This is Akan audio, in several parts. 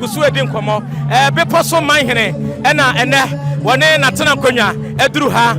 Gusu edin komo beposo manhene ena ene wone natena konwa eduru ha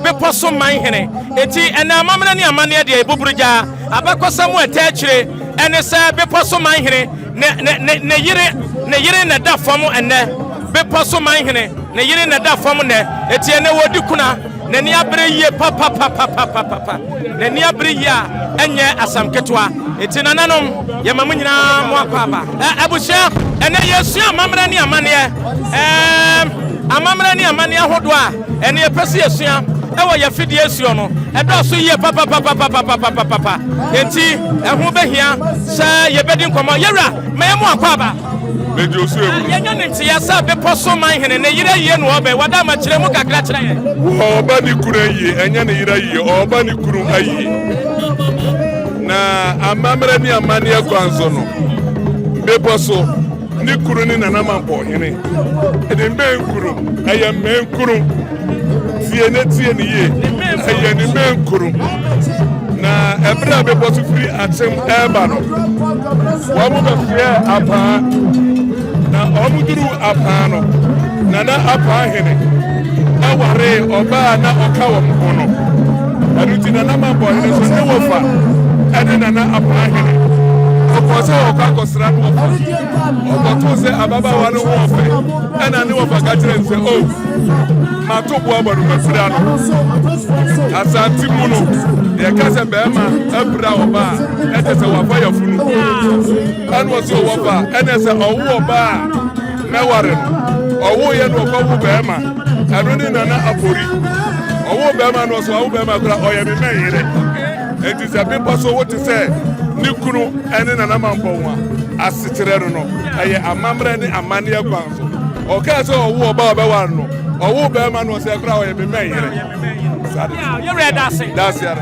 beposo manhene eti ena amamna ni amane de ebuburuja abakosamu etachire ene se beposo manhene ne yire na da fomu ene beposo manhene ne yire na da fomu ne eti ene wodi kuna ne ni abre yie papa ne ni abre ya enye asamketwa eti nananom yemamu nyina mo akwaba abusha ene yesu amamra ni amane amamra ni amane ahodo a ene yepese yesu ewo ye fidi yesu no edo so yie papa enti ehu behia se yebedi nkomo yewra mayemu akwaba mejo su emu yenya nti yasa be poso manhene ne yire yie no obe wada ma kire mu kakra kire ye oba ni kuru yie enya ne yire yie oba ni kuru ayi na amamra ni amane akwanzo no be poso ni kuru ni nana mampo hene ede mbe nkuru aya mbe nkuru tie ni ye aya ni mbe nkuru na ebra be poso free atem eba no wa mo be free apa na omuduru apa no nana apa hene aware oba na okawo mkono aduti nana mampo hene so ne wofa ede nana apa hene Okoso okakosra no ofa okotose ababa wa no ofe ena ne ofa ka kire nse o ma to bo abaru mafira no asante mu no ye kase be ma abra oba etese wafa yafunu anu so wofa ena se owo oba meware no owo ye no okowo be ma adoni nana apori owo be ma no so owo be ma kura oye me meyire enti se be poso wo ti se ni kunu ene nana mampo wa asitirero no aye amamre ni amane akwanso o ka so owo oba oba wa no owo be ma no se kra o ye me meyire you read that say that's it